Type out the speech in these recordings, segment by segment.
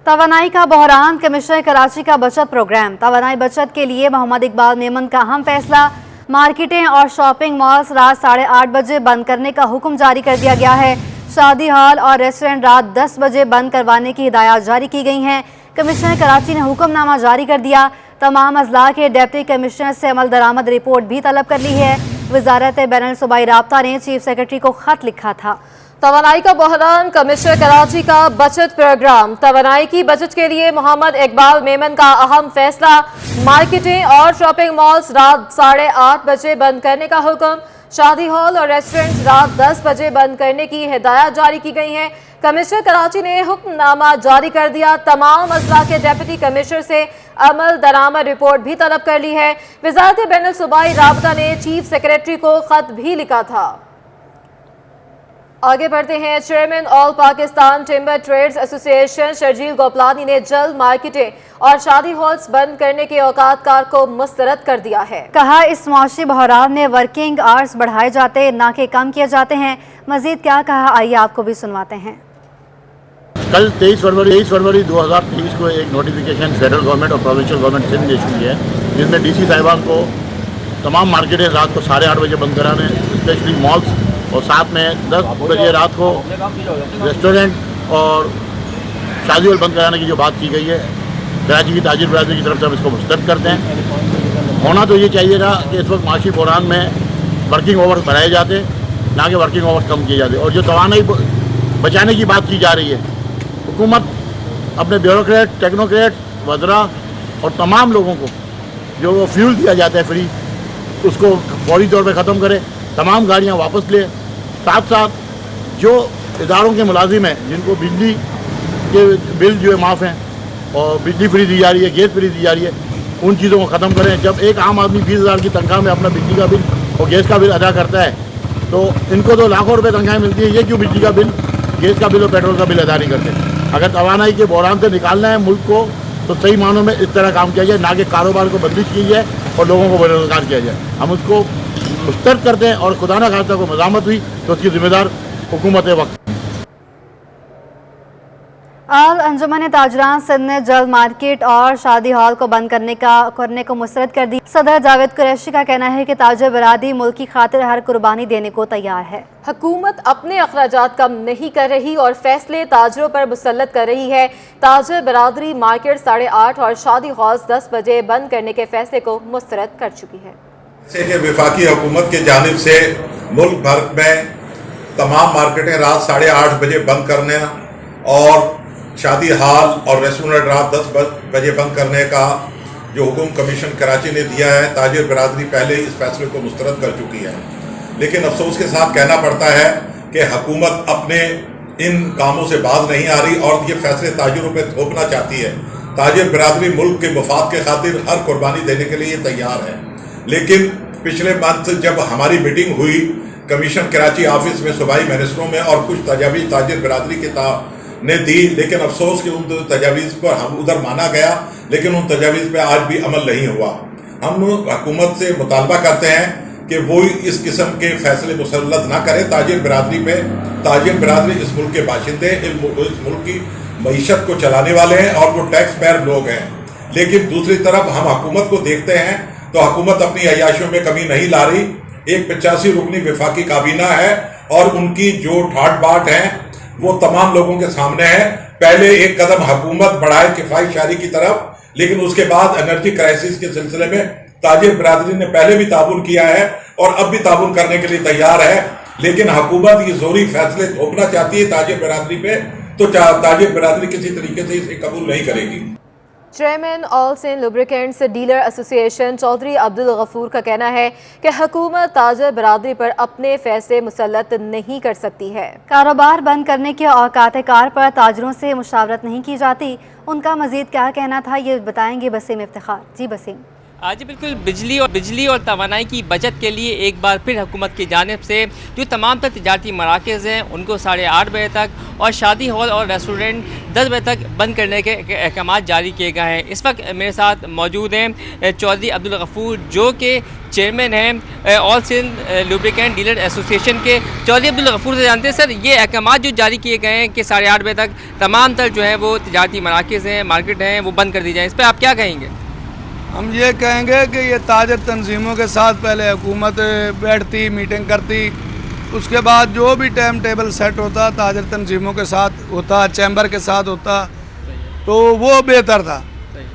توانائی کا بحران، کمشنر کراچی کا بچت پروگرام۔ توانائی بچت کے لیے محمد اقبال میمن کا اہم فیصلہ، مارکیٹیں اور شاپنگ مالز رات 8:30 بجے بند کرنے کا حکم جاری کر دیا گیا ہے۔ شادی ہال اور ریسٹورنٹ رات 10 بجے بند کروانے کی ہدایات جاری کی گئی ہیں۔ کمشنر کراچی نے حکم نامہ جاری کر دیا۔ تمام اضلاع کے ڈپٹی کمشنر سے عمل درآمد رپورٹ بھی طلب کر لی ہے۔ وزارت بین الصوبائی رابطہ نے چیف سیکرٹری کو خط لکھا تھا۔ توانائی کا بحران، کمشنر کراچی کا بچت پروگرام۔ توانائی کی بچت کے لیے محمد اقبال میمن کا اہم فیصلہ، مارکیٹیں اور شاپنگ مالز رات 8:30 بجے بند کرنے کا حکم۔ شادی ہال اور ریسٹورنٹ رات 10 بجے بند کرنے کی ہدایات جاری کی گئی ہیں۔ کمشنر کراچی نے حکم نامہ جاری کر دیا۔ تمام اضلاع کے ڈپٹی کمشنر سے عمل درآمد رپورٹ بھی طلب کر لی ہے۔ وزارت بین الصوبائی رابطہ نے چیف سیکرٹری کو خط بھی لکھا تھا۔ آگے بڑھتے ہیں۔ چیئرمین آل پاکستان ٹمبر ٹریڈز ایسوسی ایشن شرجیل گوپلانی نے جلد مارکیٹیں اور شادی ہالز بند کرنے کے اوقات کار کو مسترد کر دیا ہے۔ کہا اس معاشی بحران میں ورکنگ آورز بڑھائے جاتے نہ کہ کم کیے جاتے ہیں۔ مزید کیا کہا، آئیے آپ کو بھی سنواتے ہیں۔ کل 23 فروری 2023 کو ایک نوٹیفیکیشن فیڈرل گورنمنٹ اور پروونشل گورنمنٹ سندھ نے ایشو کی ہے، جس میں ڈی سی صاحبان کو تمام مارکیٹیں رات کو 8:30 بجے بند کرانے، اسپیشلی مالز، اور ساتھ میں 10 بجے رات کو ریسٹورنٹ اور شادی ہال بند کرانے کی جو بات کی گئی ہے، کراچی کی تاجر برادری کی طرف سے ہم اس کو مسترد کرتے ہیں۔ ہونا تو یہ چاہیے تھا کہ اس وقت معاشی بحران میں ورکنگ اوورز بڑھائے جاتے نہ کہ ورکنگ اوورز کم کیے جاتے۔ اور جو توانائی بچانے کی بات کی جا رہی ہے، حکومت اپنے بیوروکریٹ، ٹیکنوکریٹ، وزراء اور تمام لوگوں کو جو وہ فیول دیا جاتا ہے فری، اس کو فوری طور پہ ختم کرے، تمام گاڑیاں واپس لے۔ ساتھ ساتھ جو اداروں کے ملازم ہیں جن کو بجلی کے بل جو ہے معاف ہیں اور بجلی فری دی جا رہی ہے، گیس فری دی جا رہی ہے، ان چیزوں کو ختم کریں۔ جب ایک عام آدمی 20,000 کی تنخواہ میں اپنا بجلی کا بل اور گیس کا بل ادا کرتا ہے تو ان کو تو لاکھوں روپے تنخواہیں ملتی ہیں، یہ کیوں بجلی کا بل، گیس کا بل اور پیٹرول کا بل ادا نہیں کرتے؟ اگر توانائی کے بحران سے نکالنا ہے ملک کو تو صحیح معنوں میں اس طرح کام کیا جائے، نہ کہ کاروبار کو بندش کی جائے اور لوگوں کو بے روزگار کیا جائے۔ ہم اس کو مسترد کرتے ہیں اور خدا نہ خواستہ کو مزاحمت ہوئی تو اس کی ذمہ دار حکومت وقت۔ انجمن تاجران سندھ نے جلد مارکیٹ اور شادی ہال کو بند کرنے کو مسترد کر دی۔ صدر جاوید قریشی کا کہنا ہے کہ تاجر برادری ملک کی خاطر ہر قربانی دینے کو تیار ہے۔ حکومت اپنے اخراجات کم نہیں کر رہی اور فیصلے تاجروں پر مسلط کر رہی ہے۔ تاجر برادری مارکیٹ 8:30 اور شادی ہالز 10 بجے بند کرنے کے فیصلے کو مسترد کر چکی ہے۔ کہ وفاقی حکومت کی جانب سے ملک بھر میں تمام مارکیٹیں رات 8:30 بجے بند کرنے اور شادی ہال اور ریسٹورنٹ رات 10 بجے بند کرنے کا جو حکم کمیشن کراچی نے دیا ہے، تاجر برادری پہلے ہی اس فیصلے کو مسترد کر چکی ہے۔ لیکن افسوس کے ساتھ کہنا پڑتا ہے کہ حکومت اپنے ان کاموں سے باز نہیں آ رہی اور یہ فیصلے تاجروں پہ تھوپنا چاہتی ہے۔ تاجر برادری ملک کے مفاد کے خاطر ہر قربانی دینے کے لیے تیار ہے، لیکن پچھلے منتھ جب ہماری میٹنگ ہوئی کمیشن کراچی آفس میں صوبائی منسٹروں میں اور کچھ تجاویز تاجر برادری کے نے دی، لیکن افسوس کہ ان تجاویز پر ہم ادھر مانا گیا، لیکن ان تجاویز پہ آج بھی عمل نہیں ہوا۔ ہم حکومت سے مطالبہ کرتے ہیں کہ وہ اس قسم کے فیصلے مسلط نہ کرے تاجر برادری پہ۔ تاجر برادری اس ملک کے باشندے، اس ملک کی معیشت کو چلانے والے ہیں اور وہ ٹیکس پیئر لوگ ہیں، لیکن دوسری طرف ہم حکومت کو دیکھتے ہیں تو حکومت اپنی عیاشیوں میں کمی نہیں لا رہی۔ ایک 85 رکنی وفاقی کابینہ ہے اور ان کی جو ٹھاٹ باٹ ہیں وہ تمام لوگوں کے سامنے ہے۔ پہلے ایک قدم حکومت بڑھائے کفایت شعاری کی طرف، لیکن اس کے بعد انرجی کرائسس کے سلسلے میں تاجر برادری نے پہلے بھی تعاون کیا ہے اور اب بھی تعاون کرنے کے لیے تیار ہے، لیکن حکومت یہ زوری فیصلے تھوپنا چاہتی ہے تاجر برادری پہ، تو تاجر برادری کسی طریقے سے اسے قبول نہیں کرے گی۔ چیئرمین آل سندھ لوبریکینٹس ڈیلر ایسوسی ایشن چودھری عبدالغفور کا کہنا ہے کہ حکومت تاجر برادری پر اپنے فیصلے مسلط نہیں کر سکتی ہے۔ کاروبار بند کرنے کے اوقات کار پر تاجروں سے مشاورت نہیں کی جاتی۔ ان کا مزید کیا کہنا تھا یہ بتائیں گے بسیم افتخار۔ جی بسیم۔ آج بالکل بجلی اور توانائی کی بچت کے لیے ایک بار پھر حکومت کی جانب سے جو تمام تر تجارتی مراکز ہیں ان کو 8:30 بجے تک اور شادی ہال اور ریسٹورنٹ 10 بجے تک بند کرنے کے احکامات جاری کیے گئے ہیں۔ اس وقت میرے ساتھ موجود ہیں چودھری عبدالغفور جو کہ چیئرمین ہیں آل سندھ لوبریکینٹ ڈیلر ایسوسی ایشن کے۔ چودھری عبدالغفور سے جانتے ہیں سر، یہ احکامات جو جاری کیے گئے ہیں کہ 8:30 بجے تک تمام تر جو ہے وہ تجارتی مراکز ہیں، مارکیٹ ہیں، وہ بند کر دی جائیں، اس پہ آپ کیا کہیں گے؟ ہم یہ کہیں گے کہ یہ تاجر تنظیموں کے ساتھ پہلے حکومت بیٹھتی، میٹنگ کرتی، اس کے بعد جو بھی ٹائم ٹیبل سیٹ ہوتا تاجر تنظیموں کے ساتھ ہوتا، چیمبر کے ساتھ ہوتا، تو وہ بہتر تھا۔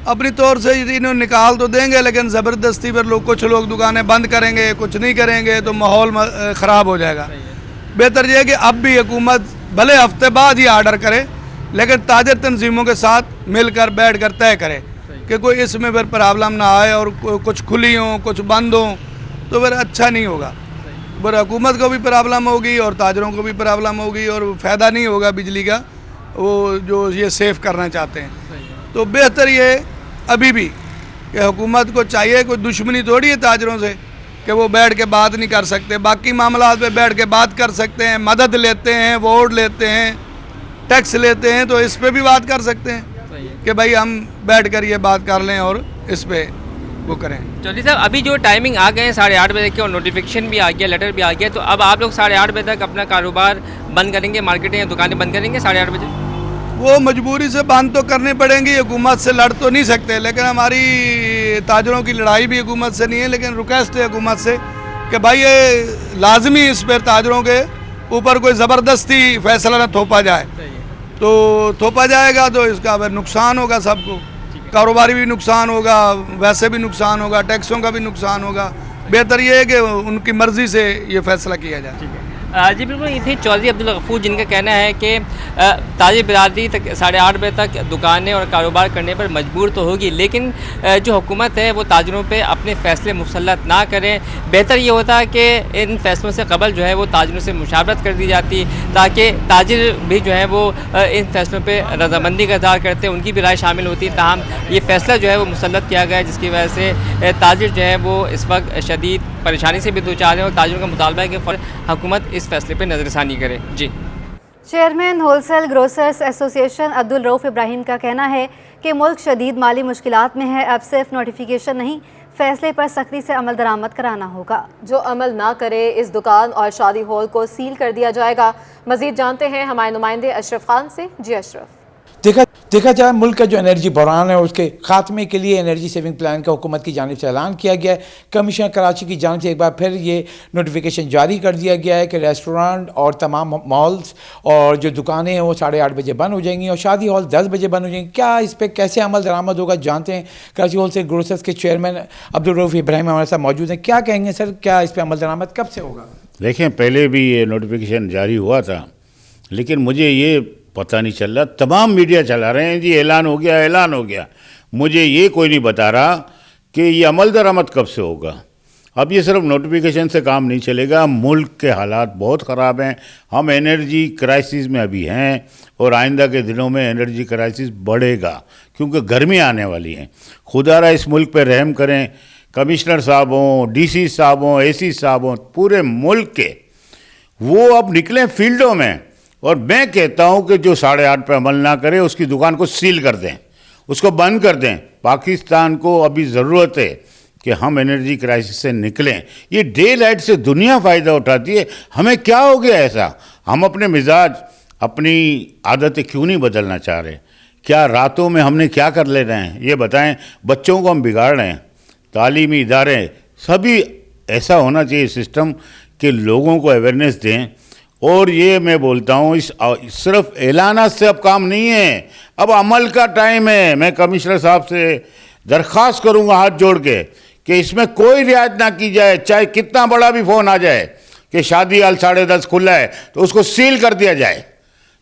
اپنی طور سے انہوں نکال تو دیں گے لیکن زبردستی پر کچھ لوگ دکانیں بند کریں گے، کچھ نہیں کریں گے تو ماحول خراب ہو جائے گا۔ بہتر یہ ہے کہ اب بھی حکومت بھلے ہفتے بعد ہی آرڈر کرے لیکن تاجر تنظیموں کے ساتھ مل کر بیٹھ کر طے کرے کہ کوئی اس میں پھر پرابلم نہ آئے اور کچھ کھلی ہوں کچھ بند ہوں تو پھر اچھا نہیں ہوگا۔ پھر حکومت کو بھی پرابلم ہوگی اور تاجروں کو بھی پرابلم ہوگی اور فائدہ نہیں ہوگا بجلی کا، وہ جو یہ سیف کرنا چاہتے ہیں۔ تو بہتر یہ ابھی بھی کہ حکومت کو چاہیے، کوئی دشمنی تھوڑی ہے تاجروں سے کہ وہ بیٹھ کے بات نہیں کر سکتے، باقی معاملات پہ بیٹھ کے بات کر سکتے ہیں، مدد لیتے ہیں، ووٹ لیتے ہیں، ٹیکس لیتے ہیں، تو اس پہ بھی بات کر سکتے ہیں کہ بھائی ہم بیٹھ کر یہ بات کر لیں اور اس پہ وہ کریں۔ چودھری صاحب، ابھی جو ٹائمنگ آ گئے ہیں 8:30 بجے کے اور نوٹیفیکیشن بھی آ گیا، لیٹر بھی آ گیا، تو اب آپ لوگ 8:30 بجے تک اپنا کاروبار بند کریں گے، مارکیٹیں دکانیں بند کریں گے 8:30 بجے؟ وہ مجبوری سے بند تو کرنی پڑیں گی، حکومت سے لڑ تو نہیں سکتے، لیکن ہماری تاجروں کی لڑائی بھی حکومت سے نہیں ہے، لیکن ریکویسٹ ہے حکومت سے کہ بھائی یہ لازمی اس پہ تاجروں کے اوپر کوئی زبردستی فیصلہ نہ تھوپا جائے، تو تھوپا جائے گا تو اس کا پھر نقصان ہوگا، سب کو کاروباری بھی نقصان ہوگا، ویسے بھی نقصان ہوگا، ٹیکسوں کا بھی نقصان ہوگا۔ بہتر یہ ہے کہ ان کی مرضی سے یہ فیصلہ کیا جائے۔ جی بالکل، یہ تھے چودھری عبدالغفور جن کا کہنا ہے کہ تاجر برادری تک 8:30 بجے تک دکانیں اور کاروبار کرنے پر مجبور تو ہوگی، لیکن جو حکومت ہے وہ تاجروں پہ اپنے فیصلے مسلط نہ کریں۔ بہتر یہ ہوتا کہ ان فیصلوں سے قبل جو ہے وہ تاجروں سے مشاورت کر دی جاتی تاکہ تاجر بھی جو ہے وہ ان فیصلوں پہ رضامندی کا اظہار کرتے، ان کی بھی رائے شامل ہوتی۔ تاہم یہ فیصلہ جو ہے وہ مسلط کیا گیا ہے جس کی وجہ سے تاجر جو ہے وہ اس وقت شدید پریشانی سے بھی دوچار ہیں اور تاجروں کا مطالبہ ہے کہ حکومت اس فیصلے پہ نظر ثانی کرے۔ جی چیئرمین ہول سیل گروسرز ایسوسی ایشن عبدالرؤف ابراہیم کا کہنا ہے کہ ملک شدید مالی مشکلات میں ہے، اب صرف نوٹیفیکیشن نہیں، فیصلے پر سختی سے عمل درآمد کرانا ہوگا۔ جو عمل نہ کرے اس دکان اور شادی ہال کو سیل کر دیا جائے گا۔ مزید جانتے ہیں ہمارے نمائندے اشرف خان سے۔ جی اشرف۔ دیکھا جائے ملک کا جو انرجی بحران ہے اس کے خاتمے کے لیے انرجی سیونگ پلان کا حکومت کی جانب سے اعلان کیا گیا ہے۔ کمیشن کراچی کی جانب سے ایک بار پھر یہ نوٹیفیکیشن جاری کر دیا گیا ہے کہ ریسٹورانٹ اور تمام مالز اور جو دکانیں ہیں وہ 8:30 بجے بند ہو جائیں گی اور شادی ہال 10 بجے بند ہو جائیں گی۔ کیا اس پہ کیسے عمل درآمد ہوگا جانتے ہیں۔ کراچی ہول سیل گروسرز کے چیئرمین عبدالرؤف ابراہیم ہمارے ساتھ موجود ہیں۔ کیا کہیں گے سر، کیا اس پہ عمل درآمد کب سے ہوگا؟ دیکھیں، پہلے بھی یہ نوٹیفیکیشن جاری ہوا تھا لیکن مجھے یہ پتہ نہیں چل رہا، تمام میڈیا چلا رہے ہیں جی اعلان ہو گیا، مجھے یہ کوئی نہیں بتا رہا کہ یہ عمل درآمد کب سے ہوگا۔ اب یہ صرف نوٹیفیکیشن سے کام نہیں چلے گا، ملک کے حالات بہت خراب ہیں، ہم انرجی کرائسس میں ابھی ہیں اور آئندہ کے دنوں میں انرجی کرائسس بڑھے گا کیونکہ گرمی آنے والی ہیں۔ خدا را اس ملک پہ رحم کریں، کمشنر صاحب ہوں، ڈی سی صاحب ہوں، اے سی صاحب ہوں، پورے ملک کے، وہ اب نکلیں فیلڈوں میں اور میں کہتا ہوں کہ جو 8:30 پہ عمل نہ کرے اس کی دکان کو سیل کر دیں، اس کو بند کر دیں۔ پاکستان کو ابھی ضرورت ہے کہ ہم انرجی کرائسس سے نکلیں۔ یہ ڈے لائٹ سے دنیا فائدہ اٹھاتی ہے، ہمیں کیا ہو گیا ایسا؟ ہم اپنے مزاج، اپنی عادتیں کیوں نہیں بدلنا چاہ رہے؟ کیا راتوں میں ہم نے کیا کر لے رہے ہیں؟ یہ بتائیں، بچوں کو ہم بگاڑ رہے ہیں، تعلیمی ادارے سبھی ایسا ہونا چاہیے سسٹم کہ لوگوں کو اویئرنیس دیں۔ اور یہ میں بولتا ہوں صرف اعلانات سے اب کام نہیں ہے، اب عمل کا ٹائم ہے۔ میں کمشنر صاحب سے درخواست کروں گا ہاتھ جوڑ کے کہ اس میں کوئی رعایت نہ کی جائے، چاہے کتنا بڑا بھی فون آ جائے کہ شادی ہال 10:30 کھلا ہے تو اس کو سیل کر دیا جائے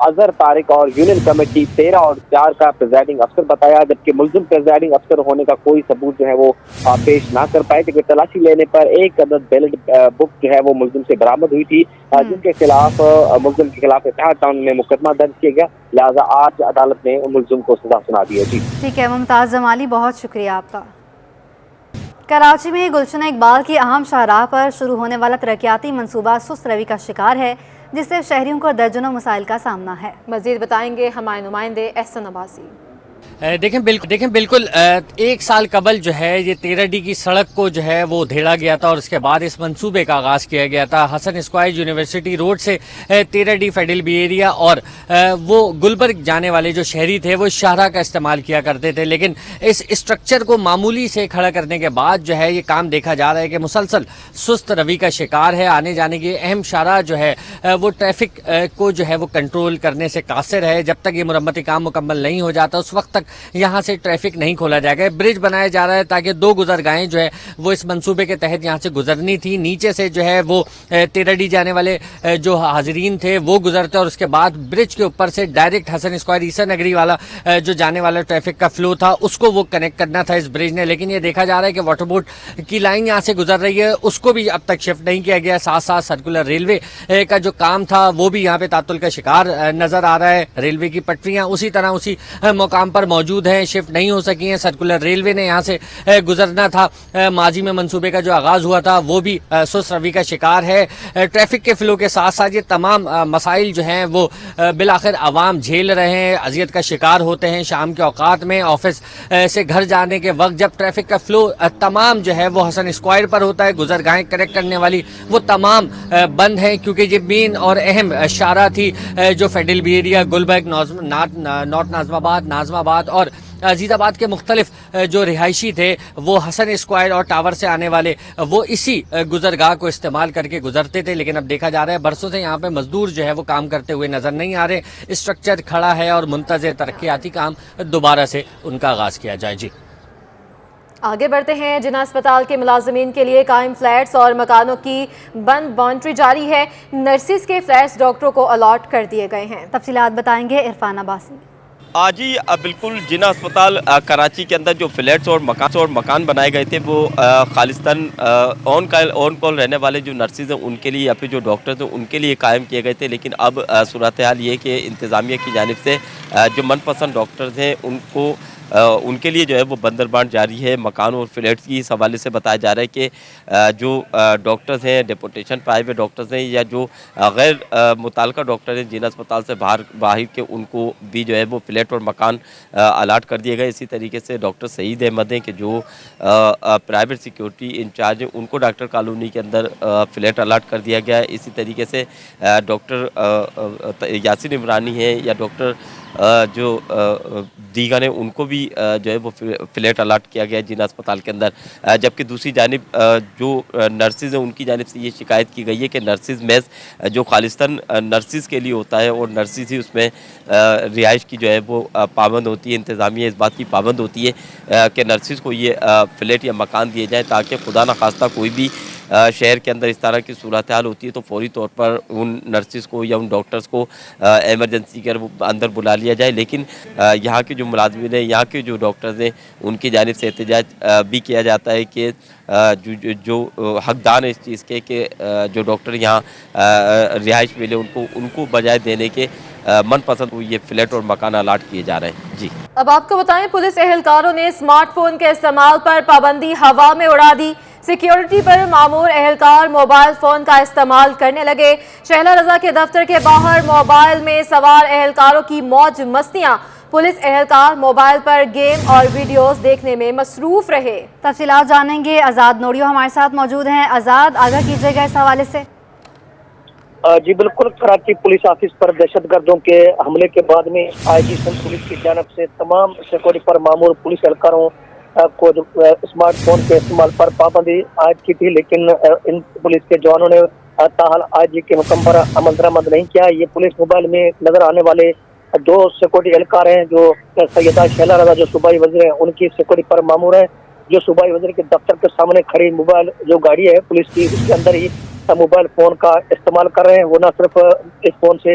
اظہر طارق اور یونین کمیٹی 13 اور 4 کا پریزائڈنگ افسر بتایا، جبکہ ملزم پریزائڈنگ افسر ہونے کا کوئی ثبوت جو ہے وہ پیش نہ کر پائے، جبکہ تلاشی لینے پر ایک عدد بیلٹ بک جو ہے وہ ملزم سے برآمد ہوئی تھی، جن کے خلاف ملزم کے خلاف اتحاد ٹاؤن میں مقدمہ درج کیا گیا، لہٰذا آج عدالت نے ملزم کو سزا سنا دی ہے۔ جی ٹھیک ہے ممتاز جمالی، بہت شکریہ آپ کا۔ کراچی میں گلشن اقبال کی اہم شاہراہ پر شروع ہونے والا ترقیاتی منصوبہ سست روی کا شکار ہے، جس سے شہریوں کو درجنوں مسائل کا سامنا ہے۔ مزید بتائیں گے ہمارے نمائندے احسن عباسی۔ دیکھیں بالکل ایک سال قبل جو ہے یہ 13D کی سڑک کو جو ہے وہ دھیڑا گیا تھا اور اس کے بعد اس منصوبے کا آغاز کیا گیا تھا۔ حسن اسکوائر یونیورسٹی روڈ سے 13D فیڈل بی ایریا اور وہ گلبرگ جانے والے جو شہری تھے وہ شاہراہ کا استعمال کیا کرتے تھے، لیکن اس اسٹرکچر کو معمولی سے کھڑا کرنے کے بعد جو ہے یہ کام دیکھا جا رہا ہے کہ مسلسل سست روی کا شکار ہے۔ آنے جانے کی اہم شاہراہ جو ہے وہ ٹریفک کو جو ہے وہ کنٹرول کرنے سے قاصر ہے۔ جب تک یہ مرمتی کام مکمل نہیں ہو جاتا اس وقت تک یہاں سے ٹریفک نہیں کھولا جائے گا۔ برج بنایا جا رہا ہے تاکہ 2 گزرگاہیں جو ہے وہ اس منصوبے کے تحت یہاں سے گزرنی تھی، نیچے سے جو ہے وہ 13D جانے والے جو حاضرین تھے وہ گزرتے اور اس کے بعد برج کے اوپر سے ڈائریکٹ حسن اسکوائر عیسیٰ نگری والا جو جانے والا ٹریفک کا فلو تھا اس کو وہ کنیکٹ کرنا تھا اس برج نے، لیکن یہ دیکھا جا رہا ہے کہ واٹر بورڈ کی لائن یہاں سے گزر رہی ہے، اس کو بھی اب تک شفٹ نہیں کیا گیا۔ ساتھ ساتھ سرکولر ریلوے کا جو کام تھا وہ بھی یہاں پہ تعطل کا شکار نظر آ رہا ہے۔ ریلوے کی پٹریاں اسی طرح اسی مقام پر موجود ہیں، شفٹ نہیں ہو سکی ہیں۔ سرکولر ریلوے نے یہاں سے گزرنا تھا، ماضی میں منصوبے کا جو آغاز ہوا تھا وہ بھی سست روی کا شکار ہے۔ ٹریفک کے فلو کے ساتھ ساتھ یہ تمام مسائل جو ہیں وہ بالآخر عوام جھیل رہے ہیں، اذیت کا شکار ہوتے ہیں۔ شام کے اوقات میں آفس سے گھر جانے کے وقت جب ٹریفک کا فلو تمام جو ہے وہ حسن اسکوائر پر ہوتا ہے، گزرگاہیں کنیکٹ کرنے والی وہ تمام بند ہیں، کیونکہ یہ مین اور اہم شاہراہ تھی جو federal B area, Gulberg, north Nazimabad اور عزیز آباد کے مختلف جو رہائشی تھے وہ حسن اسکوائر اور ٹاور سے آنے والے وہ اسی گزرگاہ کو استعمال کر کے گزرتے تھے، لیکن اب دیکھا جا رہا ہے برسوں سے یہاں پہ مزدور جو ہے وہ کام کرتے ہوئے نظر نہیں آ رہے۔ اسٹرکچر کھڑا ہے اور منتظر ترقیاتی کام دوبارہ سے ان کا آغاز کیا جائے۔ جی آگے بڑھتے ہیں۔ جناح اسپتال کے ملازمین کے لیے قائم فلیٹس اور مکانوں کی بند باؤنڈری جاری ہے، نرسز کے فلیٹس ڈاکٹروں کو الاٹ کر دیے گئے ہیں۔ تفصیلات بتائیں گے عرفان عباسی۔ آج ہی بالکل جناح اسپتال کراچی کے اندر جو فلیٹس اور مکان بنائے گئے تھے وہ خالصتاً آن کال رہنے والے جو نرسز ہیں ان کے لیے یا پھر جو ڈاکٹرز ہیں ان کے لیے قائم کیے گئے تھے، لیکن اب صورتحال یہ کہ انتظامیہ کی جانب سے جو من پسند ڈاکٹرز ہیں ان کے لیے جو ہے وہ بندربانٹ جاری ہے۔ مکان اور فلیٹس کی اس حوالے سے بتایا جا رہا ہے کہ جو ڈاکٹرز ہیں، ڈیپوٹیشن پائے ہوئے ڈاکٹرز ہیں یا جو غیر متعلقہ ڈاکٹر ہیں جناح اسپتال سے باہر کے ان کو بھی جو ہے وہ فلیٹ اور مکان الاٹ کر دیے گئے۔ اسی طریقے سے ڈاکٹر سعید احمد ہیں کہ جو پرائیویٹ سیکیورٹی انچارج ہیں، ان کو ڈاکٹر کالونی کے اندر فلیٹ الاٹ کر دیا گیا ہے۔ اسی طریقے سے ڈاکٹر یاسین عمرانی ہیں یا ڈاکٹر جو دیگر ہیں ان کو بھی جو ہے وہ فلیٹ الاٹ کیا گیا ہے جناح اسپتال کے اندر، جبکہ دوسری جانب جو نرسز ہیں ان کی جانب سے یہ شکایت کی گئی ہے کہ نرسز میز جو خالصتاً نرسز کے لیے ہوتا ہے اور نرسز ہی اس میں رہائش کی جو ہے وہ پابند ہوتی ہے، انتظامیہ اس بات کی پابند ہوتی ہے کہ نرسز کو یہ فلیٹ یا مکان دیے جائیں تاکہ خدا نخواستہ کوئی بھی شہر کے اندر اس طرح کی صورتحال ہوتی ہے تو فوری طور پر ان نرسز کو یا ان ڈاکٹرز کو ایمرجنسی کے اندر بلا لیا جائے۔ لیکن یہاں کے جو ملازمین ہیں، یہاں کے جو ڈاکٹرز ہیں، ان کی جانب سے احتجاج بھی کیا جاتا ہے کہ جو حقدار ہیں اس چیز کے کہ جو ڈاکٹر یہاں رہائش ملے ان کو بجائے دینے کے من پسند یہ فلیٹ اور مکان الاٹ کیے جا رہے ہیں۔ جی اب آپ کو بتائیں، پولیس اہلکاروں نے اسمارٹ فون کے استعمال پر پابندی ہوا میں اڑا دی۔ سیکیورٹی پر معمور اہلکار موبائل فون کا استعمال کرنے لگے۔ شہلا رضا کے دفتر کے باہر موبائل میں سوار اہلکاروں کی موج مستیاں، پولیس اہلکار موبائل پر گیم اور ویڈیوز دیکھنے میں مصروف رہے۔ تفصیلات جانیں گے، آزاد نوڑیو ہمارے ساتھ موجود ہیں۔ آزاد، آگاہ کیجیے گا اس حوالے سے۔ جی بالکل، کراچی پولیس آفس پر دہشت گردوں کے حملے کے بعد میں آئی جی سندھ پولیس کی جانب سے تمام سیکورٹی پر معمور پولیس اہلکاروں کو اسمارٹ فون کے استعمال پر پابندی عائد کی تھی، لیکن ان پولیس کے جوانوں نے تاحال آئی جی کے حکم پر عمل درآمد نہیں کیا۔ یہ پولیس موبائل میں نظر آنے والے 2 سیکورٹی اہلکار ہیں جو سیدہ شہلا رضا جو صوبائی وزیر ہیں ان کی سیکورٹی پر معمور ہیں، جو صوبائی وزیر کے دفتر کے سامنے کھڑی موبائل جو گاڑی ہے پولیس کی اس کے اندر ہی موبائل فون کا استعمال کر رہے ہیں۔ وہ نہ صرف اس فون سے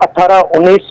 18, 19,